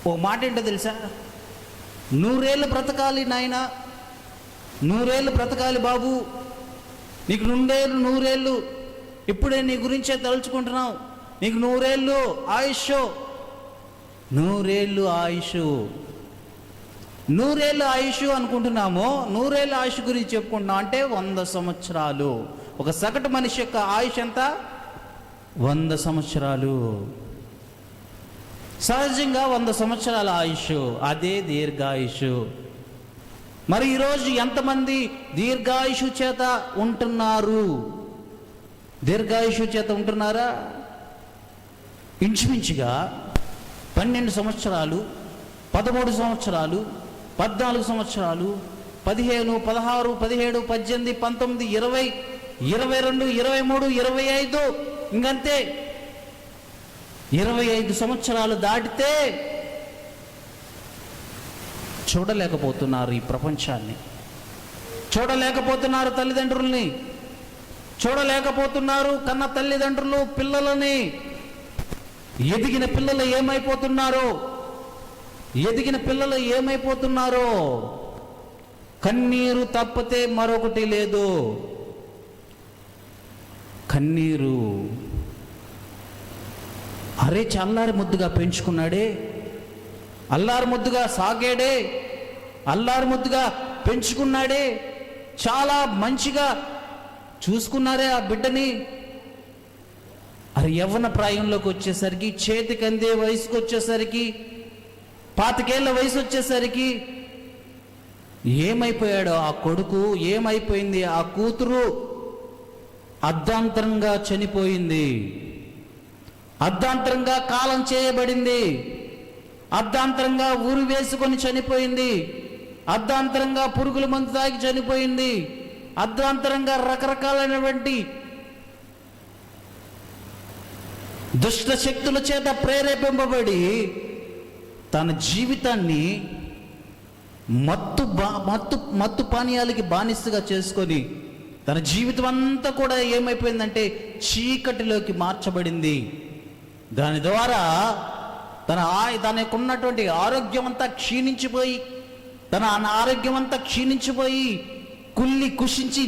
ఓ మాట ఏంటో తెలుసా? 100 ఏళ్ళు బ్రతకాలి నాయన, 100 ఏళ్ళు బ్రతకాలి బాబు, నీకు 100 ఏళ్ళు ఇప్పుడే నీ గురించే తలుచుకుంటున్నావు, నీకు 100 ఏళ్ళు ఆయుష్, 100 ఏళ్ళు ఆయుష్, 100 ఏళ్ళు ఆయుష్ అనుకుంటున్నాము. 100 ఏళ్ళ ఆయుష్ గురించి చెప్పుకుంటున్నాం అంటే 100 సంవత్సరాలు. ఒక సగటు మనిషి యొక్క ఆయుష్ ఎంత? 100 సంవత్సరాలు. సహజంగా 100 సంవత్సరాల ఆయుష్, అదే దీర్ఘాయుష్. మరి ఈరోజు ఎంతమంది దీర్ఘాయుషు చేత ఉంటున్నారు? దీర్ఘాయుషు చేత ఉంటున్నారా? ఇంచుమించుగా 12 సంవత్సరాలు, 13 సంవత్సరాలు, 14 సంవత్సరాలు, 15, 16, 17, 18, 19, 20, 22, 23, 25, ఇంకంతే. 25 సంవత్సరాలు దాటితే చూడలేకపోతున్నారు ఈ ప్రపంచాన్ని, చూడలేకపోతున్నారు తల్లిదండ్రుల్ని, చూడలేకపోతున్నారు కన్న తల్లిదండ్రులు పిల్లలని. ఎదిగిన పిల్లలు ఏమైపోతున్నారో, ఎదిగిన పిల్లలు ఏమైపోతున్నారో. కన్నీరు తప్పితే మరొకటి లేదు. కన్నీరు. అరే అల్లారి ముద్దుగా పెంచుకున్నాడే, అల్లారి ముద్దుగా సాగాడే, అల్లారి ముద్దుగా పెంచుకున్నాడే, చాలా మంచిగా చూసుకున్నారే ఆ బిడ్డని. అరే యవ్వన ప్రాయంలోకి వచ్చేసరికి, చేతికి అందే వయసుకు వచ్చేసరికి, 25 ఏళ్ల వయసు వచ్చేసరికి ఏమైపోయాడో ఆ కొడుకు, ఏమైపోయింది ఆ కూతురు? అర్ధాంతరంగా చనిపోయింది, అర్ధాంతరంగా కాలం చేయబడింది, అర్ధాంతరంగా ఊరు వేసుకొని చనిపోయింది, అర్ధాంతరంగా పురుగుల మందు తాగి చనిపోయింది, అర్ధాంతరంగా రకరకాలైనటువంటి దుష్ట శక్తుల చేత ప్రేరేపింపబడి తన జీవితాన్ని మత్తు పానీయాలకి బానిసగా చేసుకొని తన జీవితం అంతా కూడా ఏమైపోయిందంటే చీకటిలోకి మార్చబడింది. దాని ద్వారా తనకు ఉన్నటువంటి ఆరోగ్యం అంతా క్షీణించిపోయి, తన ఆరోగ్యం అంతా క్షీణించిపోయి, కుళ్ళి కుషించి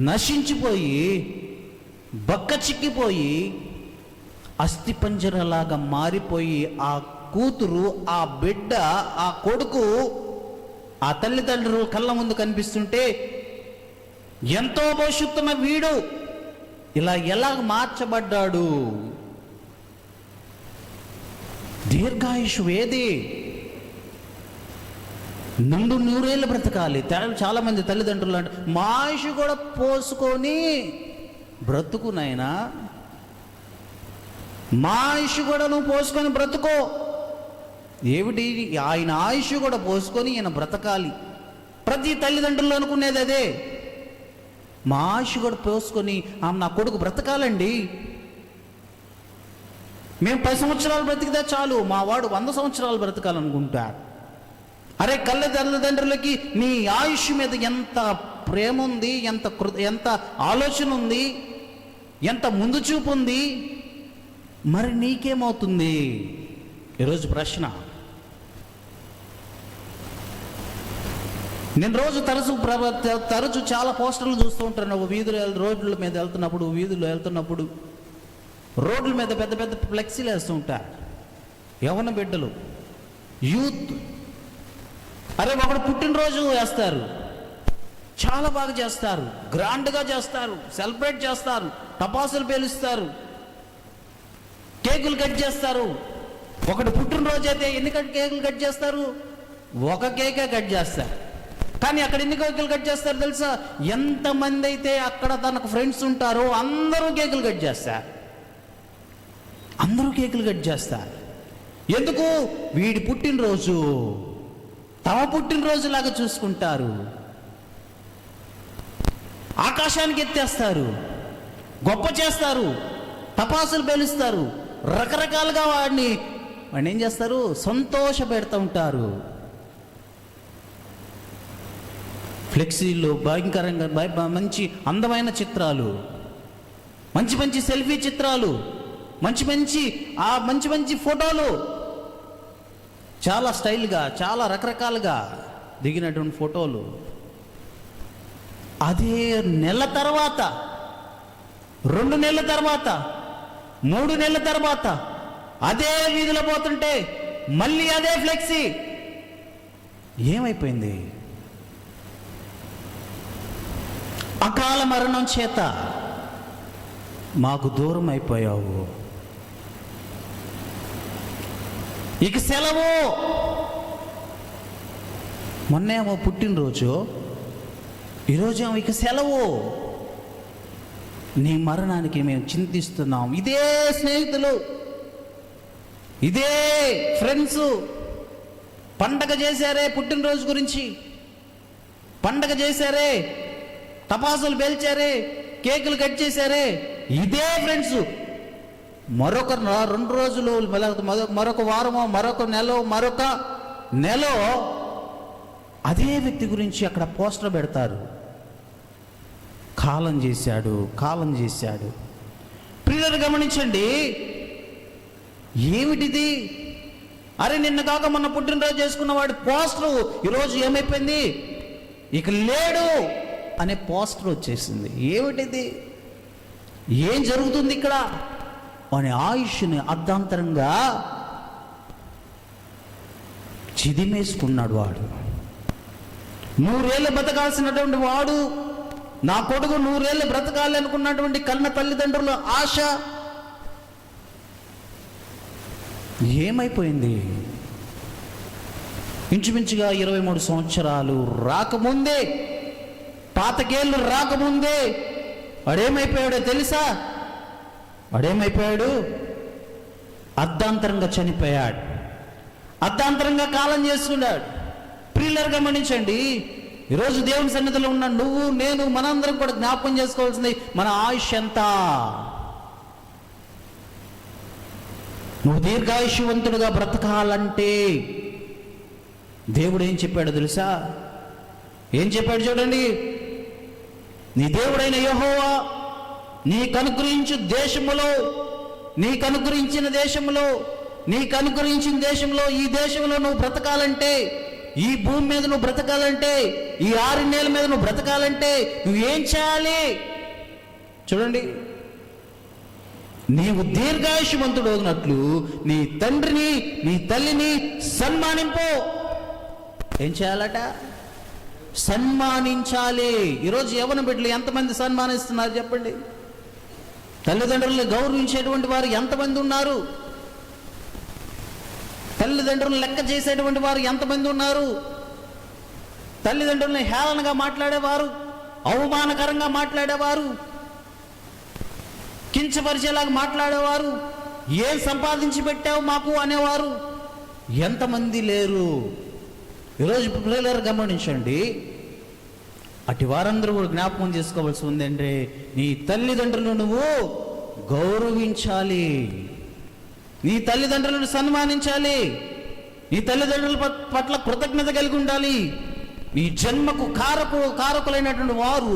నశించిపోయి, బక్క చిక్కిపోయి, అస్థిపంజరలాగా మారిపోయి, ఆ కూతురు, ఆ బిడ్డ, ఆ కొడుకు, ఆ తల్లిదండ్రులు కళ్ళ ముందు కనిపిస్తుంటే ఎంతో భవిష్యత్తున్న వీడు ఇలా ఎలా మార్చబడ్డాడు? దీర్ఘాయుషు ఏది? 100 ఏళ్ళు బ్రతకాలి. చాలా మంది తల్లిదండ్రులు అంటే మా ఆయుష్ కూడా పోసుకొని బ్రతుకు నాయనా, మా ఆయుష్ కూడా నువ్వు పోసుకొని బ్రతుకో. ఏమిటి? ఆయన ఆయుష్ కూడా పోసుకొని ఈయన బ్రతకాలి. ప్రతి తల్లిదండ్రులు అనుకునేది అదే. మా ఆయుష్ కూడా పోసుకొని నా కొడుకు బ్రతకాలండి, మేము 10 సంవత్సరాలు బ్రతికితే చాలు, మా వాడు 100 సంవత్సరాలు బ్రతకాలనుకుంటాడు. అరే తల్లిదండ్రులకి నీ ఆయుష్ మీద ఎంత ప్రేమ ఉంది, ఎంత ఆలోచన ఉంది, ఎంత ముందు చూపు ఉంది, మరి నీకేమవుతుంది? ఈరోజు ప్రశ్న. నేను తరచు చాలా పోస్టర్లు చూస్తూ ఉంటాను. రోడ్ల మీద వెళ్తున్నప్పుడు రోడ్ల మీద పెద్ద పెద్ద ఫ్లెక్సీలు వేస్తూ ఉంటారు. యవ్వన బిడ్డలు, యూత్. అరే ఒకడు పుట్టినరోజు వేస్తారు, చాలా బాగా చేస్తారు, గ్రాండ్గా చేస్తారు, సెలబ్రేట్ చేస్తారు, టపాసులు పేలుస్తారు, కేకులు కట్ చేస్తారు. ఒకటి పుట్టినరోజు అయితే ఎన్ని కేకులు కట్ చేస్తారు? ఒక కేకే కట్ చేస్తారు. కానీ అక్కడ ఎన్ని కేకులు కట్ చేస్తారు తెలుసా? ఎంతమంది అయితే అక్కడ తనకు ఫ్రెండ్స్ ఉంటారో అందరూ కేకులు కట్ చేస్తారు, అందరూ కేకులు కట్ చేస్తారు. ఎందుకు? వీడి పుట్టినరోజు తమ పుట్టినరోజు లాగా చూసుకుంటారు. ఆకాశానికి ఎత్తేస్తారు, గొప్ప చేస్తారు, టపాసులు పేలుస్తారు, రకరకాలుగా వాడిని ఏం చేస్తారు? సంతోష పెడుతూ ఉంటారు. ఫ్లెక్సీల్లో భయంకరంగా మంచి అందమైన చిత్రాలు, మంచి మంచి సెల్ఫీ చిత్రాలు, మంచి మంచి ఫోటోలు, చాలా స్టైల్గా, చాలా రకరకాలుగా దిగినటువంటి ఫోటోలు. అదే నెల తర్వాత, 2 నెలల తర్వాత, 3 నెలల తర్వాత అదే వీధిలో పోతుంటే మళ్ళీ అదే ఫ్లెక్సీ. ఏమైపోయింది? అకాల మరణం చేత మాకు దూరం అయిపోయావు. ఇక సెలవు. మొన్నేమో పుట్టినరోజు, ఈరోజేమో ఇక సెలవు. నీ మరణానికి మేము చింతిస్తున్నాం. ఇదే స్నేహితులు, ఇదే ఫ్రెండ్స్ పండగ చేశారే, పుట్టినరోజు గురించి పండగ చేశారే, టపాసులు పేల్చారే, కేకులు కట్ చేశారే, ఇదే ఫ్రెండ్స్ మరొక 2 రోజులు, మరొక వారమో, మరొక నెల అదే వ్యక్తి గురించి అక్కడ పోస్టర్ పెడతారు. కాలం చేశాడు. ప్రియులను గమనించండి, ఏమిటిది? అరే నిన్న కాక మొన్న పుట్టినరోజు చేసుకున్న వాడి పోస్టర్ ఈరోజు ఏమైపోయింది? ఇక లేడు అనే పోస్టర్ వచ్చేసింది. ఏమిటిది? ఏం జరుగుతుంది ఇక్కడ అనే ఆయుష్ని అర్ధాంతరంగా చిదిమేసుకున్నాడు వాడు. 100 ఏళ్ళు బ్రతకాల్సినటువంటి వాడు, నా కొడుకు 100 ఏళ్ళు బ్రతకాలి అనుకున్నటువంటి కన్న తల్లిదండ్రుల ఆశ ఏమైపోయింది? ఇంచుమించుగా 23 సంవత్సరాలు రాకముందే, పాతకేళ్ళు రాకముందే వాడేమైపోయాడో తెలుసా? వాడేమైపోయాడు? అర్ధాంతరంగా చనిపోయాడు, అర్ధాంతరంగా కాలం చేసుకున్నాడు. ప్రియులారా గమనించండి, ఈరోజు దేవుని సన్నిధిలో ఉన్న నువ్వు, నేను, మనందరం కూడా జ్ఞాపకం చేసుకోవాల్సింది మన ఆయుష్ ఎంత. నువ్వు దీర్ఘాయుష్యవంతుడుగా బ్రతకాలంటే దేవుడు ఏం చెప్పాడో తెలుసా? ఏం చెప్పాడు చూడండి. నీ దేవుడైన యెహోవా నీకు అనుగ్రహించిన దేశంలో, ఈ దేశంలో నువ్వు బ్రతకాలంటే, ఈ భూమి మీద నువ్వు బ్రతకాలంటే, ఈ 6 నేల మీద నువ్వు బ్రతకాలంటే నువ్వేం చేయాలి చూడండి. నీవు దీర్ఘాయుష్యవంతుడు అవునట్లు నీ తండ్రిని, నీ తల్లిని సన్మానింపు. ఏం చేయాలట? సన్మానించాలి. ఈరోజు యవ్వన బిడ్డలు ఎంతమంది సన్మానిస్తున్నారు చెప్పండి? తల్లిదండ్రులను గౌరవించేటువంటి వారు ఎంతమంది ఉన్నారు? తల్లిదండ్రులను లెక్క చేసేటువంటి వారు ఎంతమంది ఉన్నారు? తల్లిదండ్రులను హేళనగా మాట్లాడేవారు, అవమానకరంగా మాట్లాడేవారు, కించపరిచేలాగా మాట్లాడేవారు, ఏం సంపాదించి పెట్టావు మాకు అనేవారు ఎంతమంది లేరు? ఈరోజు పిల్లలు గమనించండి, అటు వారందరూ కూడా జ్ఞాపకం చేసుకోవాల్సి ఉందంటే, నీ తల్లిదండ్రులను నువ్వు గౌరవించాలి, నీ తల్లిదండ్రులను సన్మానించాలి, నీ తల్లిదండ్రుల పట్ల కృతజ్ఞత కలిగి ఉండాలి. నీ జన్మకు కారకులైనటువంటి వారు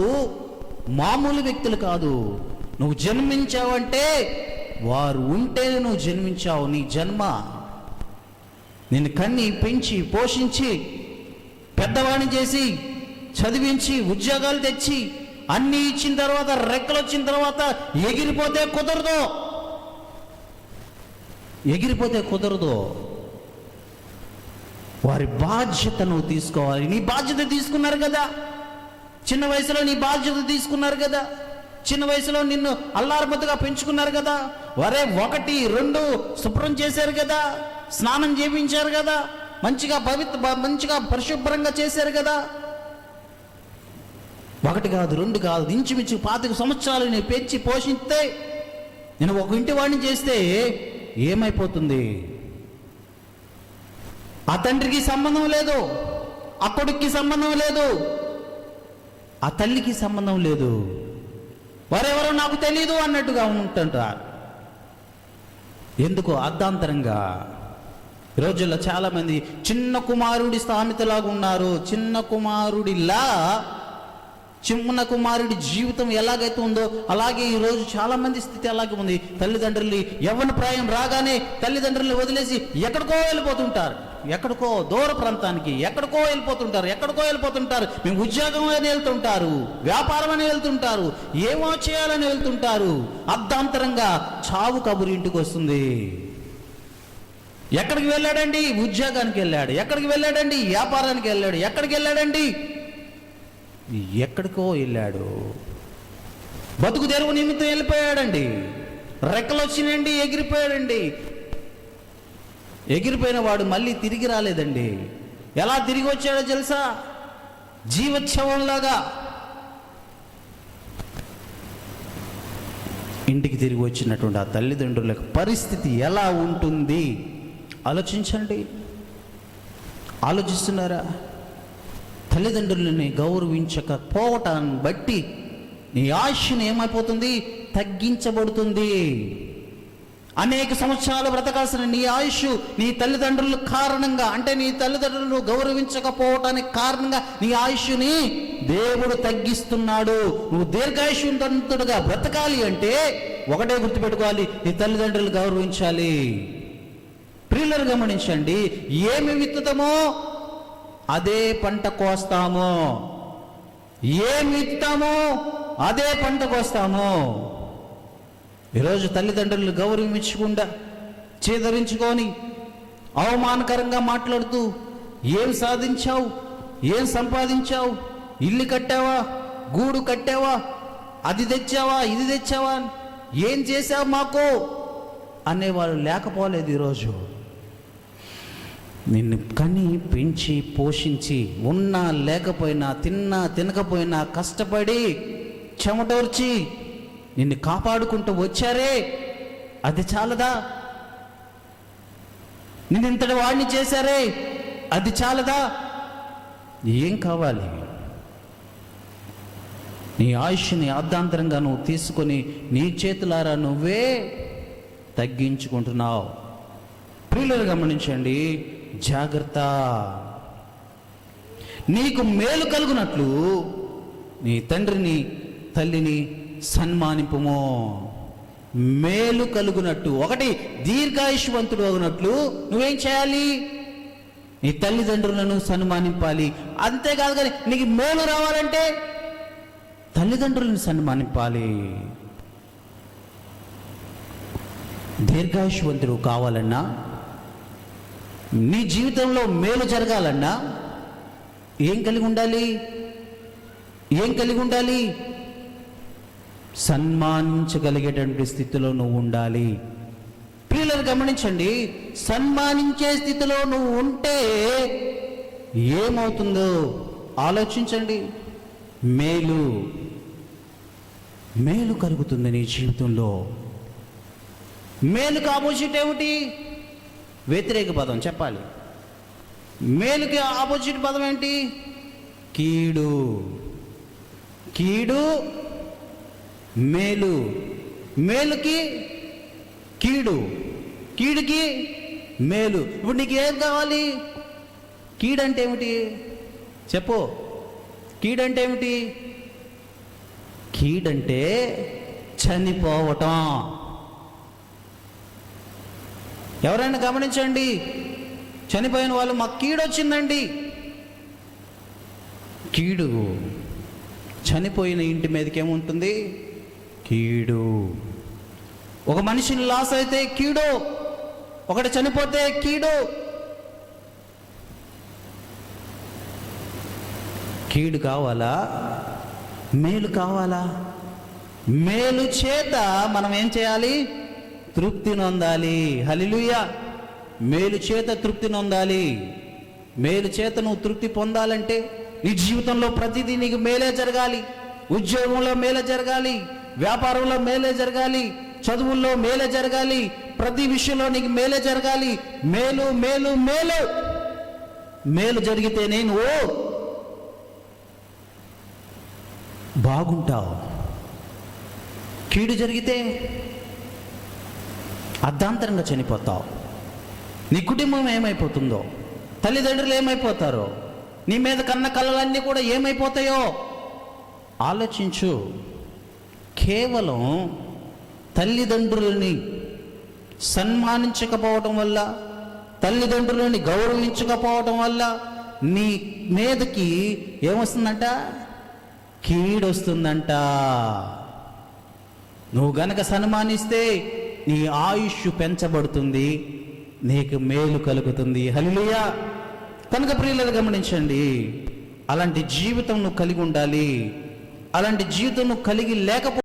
మామూలు వ్యక్తులు కాదు. నువ్వు జన్మించావంటే వారు ఉంటేనే నువ్వు జన్మించావు. నీ జన్మ నిన్ను కన్ని, పెంచి, పోషించి, పెద్దవాడిని చేసి, చదివించి, ఉద్యోగాలు తెచ్చి, అన్నీ ఇచ్చిన తర్వాత, రెక్కలు వచ్చిన తర్వాత ఎగిరిపోతే కుదరదు. వారి బాధ్యత నువ్వు తీసుకోవాలి. నీ బాధ్యత తీసుకున్నారు కదా, చిన్న వయసులో నీ బాధ్యత తీసుకున్నారు కదా, చిన్న వయసులో నిన్ను అల్లారబద్దుగా పెంచుకున్నారు కదా, వరే 1, 2 శుభ్రం చేశారు కదా, స్నానం చేయించారు కదా, మంచిగా పరిశుభ్రంగా చేశారు కదా. 1 కాదు, 2 కాదు, ఇంచుమించు 25 సంవత్సరాలు నేను పెంచి పోషిస్తే, నేను ఒక ఇంటి వాడిని చేస్తే ఏమైపోతుంది? ఆ తండ్రికి సంబంధం లేదు, ఆ కొడుక్కి సంబంధం లేదు, ఆ తల్లికి సంబంధం లేదు, వారెవరో నాకు తెలీదు అన్నట్టుగా ఉంటుంటారు. ఎందుకు? అర్ధాంతరంగా. ఈ రోజుల్లో చాలామంది చిన్న కుమారుడి సామెతలాగా ఉన్నారు. చిన్న కుమారుడి జీవితం ఎలాగైతే ఉందో అలాగే ఈరోజు చాలామంది స్థితి అలాగే ఉంది. తల్లిదండ్రులు యవ్వన ప్రాయం రాగానే తల్లిదండ్రులను వదిలేసి ఎక్కడికో వెళ్ళిపోతుంటారు. ఎక్కడికో దూర ప్రాంతానికి ఎక్కడికో వెళ్ళిపోతుంటారు. మేము ఉద్యోగం అని వెళ్తుంటారు, వ్యాపారం అని వెళ్తుంటారు, ఏమో చేయాలని వెళ్తుంటారు. అర్ధాంతరంగా చావు కబురు ఇంటికి వస్తుంది. ఎక్కడికి వెళ్ళాడండి? ఉద్యోగానికి వెళ్ళాడు. ఎక్కడికి వెళ్ళాడండి? వ్యాపారానికి వెళ్ళాడు. ఎక్కడికి వెళ్ళాడండి? ఎక్కడికో వెళ్ళాడు. బతుకు తెరువు నిమిత్తం వెళ్ళిపోయాడండి. రెక్కలు వచ్చినాయండి, ఎగిరిపోయాడండి. ఎగిరిపోయిన వాడు మళ్ళీ తిరిగి రాలేదండి. ఎలా తిరిగి వచ్చాడో తెలుసా? జీవోత్సవంలాగా ఇంటికి తిరిగి వచ్చినటువంటి ఆ తల్లిదండ్రుల పరిస్థితి ఎలా ఉంటుంది ఆలోచించండి. ఆలోచిస్తున్నారా? తల్లిదండ్రులని గౌరవించకపోవటాన్ని బట్టి నీ ఆయుష్ని ఏమైపోతుంది? తగ్గించబడుతుంది. అనేక సంవత్సరాలు బ్రతకాల్సిన నీ ఆయుష్ నీ తల్లిదండ్రుల కారణంగా, అంటే నీ తల్లిదండ్రులను గౌరవించకపోవటానికి కారణంగా నీ ఆయుష్ని దేవుడు తగ్గిస్తున్నాడు. నువ్వు దీర్ఘాయుష్యంతుడుగా బ్రతకాలి అంటే ఒకటే గుర్తుపెట్టుకోవాలి, నీ తల్లిదండ్రులు గౌరవించాలి. ప్రియులను గమనించండి, ఏమి విత్తుతామో అదే పంట కోస్తాము. ఏమి విత్తుతామో అదే పంట కోస్తాము. ఈరోజు తల్లిదండ్రులు గౌరవించకుండా చేదరించుకొని అవమానకరంగా మాట్లాడుతూ, ఏం సాధించావు, ఏం సంపాదించావు, ఇల్లు కట్టావా, గూడు కట్టావా, అది తెచ్చావా, ఇది తెచ్చావా, ఏం చేశావు మాకు అనేవాళ్ళు లేకపోలేదు. ఈరోజు నిన్ను కని పెంచి పోషించి, ఉన్నా లేకపోయినా, తిన్నా తినకపోయినా కష్టపడి చెమటోర్చి నిన్ను కాపాడుకుంటూ వచ్చారే, అది చాలదా? నిన్ను ఇంతటి వాడిని చేశారే, అది చాలదా? ఏం కావాలి? నీ ఆయుష్ని అర్ధాంతరంగా నువ్వు తీసుకొని నీ చేతులారా నువ్వే తగ్గించుకుంటున్నావు. ప్రియులను గమనించండి, జాగ్రత్త. నీకు మేలు కలుగునట్లు నీ తండ్రిని తల్లిని సన్మానింపుము. మేలు కలుగునట్టు, ఒకటి దీర్ఘాయుష్వంతుడు అవునట్లు నువ్వేం చేయాలి? నీ తల్లిదండ్రులను సన్మానింపాలి. అంతేకాదు కానీ నీకు మేలు రావాలంటే తల్లిదండ్రులను సన్మానింపాలి. దీర్ఘాయుష్వంతుడు కావాలన్నా, నీ జీవితంలో మేలు జరగాలన్నా ఏం కలిగి ఉండాలి? ఏం కలిగి ఉండాలి? సన్మానించగలిగేటువంటి స్థితిలో నువ్వు ఉండాలి. ప్రియులను గమనించండి, సన్మానించే స్థితిలో నువ్వు ఉంటే ఏమవుతుందో ఆలోచించండి. మేలు మేలు కలుగుతుంది నీ జీవితంలో. మేలుకి ఆపోజిట్ ఏమిటి? వ్యతిరేక పదం చెప్పాలి. మేలుకి ఆపోజిట్ పదం ఏంటి? కీడు. కీడు మేలు, మేలుకి కీడు, కీడుకి మేలు. ఇప్పుడు నీకు ఏం కావాలి? కీడంటే ఏమిటి చెప్పు? కీడంటే ఏమిటి? కీడంటే చనిపోవటం. ఎవరైనా గమనించండి, చనిపోయిన వాళ్ళు మాకు కీడు వచ్చిందండి. కీడు, చనిపోయిన ఇంటి మీదకి ఏముంటుంది? కీడు. ఒక మనిషిని లాస్ అయితే కీడు, ఒకటి చనిపోతే కీడు. కీడు కావాలా? మేలు కావాలా? మేలు చేత మనం ఏం చేయాలి? తృప్తి నొందాలి. హల్లెలూయా. మేలు చేత తృప్తి నొందాలి. మేలు చేత నువ్వు తృప్తి పొందాలంటే నీ జీవితంలో ప్రతిదీ నీకు మేలే జరగాలి. ఉద్యోగంలో మేలే జరగాలి, వ్యాపారంలో మేలే జరగాలి, చదువుల్లో మేలే జరగాలి, ప్రతి విషయంలో నీకు మేలే జరగాలి. మేలు మేలు మేలు మేలు జరిగితేనే నువ్వు బాగుంటావు. కీడు జరిగితే అర్ధాంతరంగా చనిపోతావు. నీ కుటుంబం ఏమైపోతుందో, తల్లిదండ్రులు ఏమైపోతారో, నీ మీద కన్న కళ్ళలన్నీ కూడా ఏమైపోతాయో ఆలోచించు. కేవలం తల్లిదండ్రులని సన్మానించకపోవటం వల్ల, తల్లిదండ్రులని గౌరవించకపోవటం వల్ల నీ మీదకి ఏమొస్తుందంట? కీడొస్తుందంట. నువ్వు గనక సన్మానిస్తే నీ ఆయుష్ పెంచబడుతుంది, నీకు మేలు కలుగుతుంది. హల్లెలూయా. కనుక ప్రియులను గమనించండి, అలాంటి జీవితం నువ్వు కలిగి ఉండాలి. అలాంటి జీవితం నువ్వు కలిగి లేకపోతే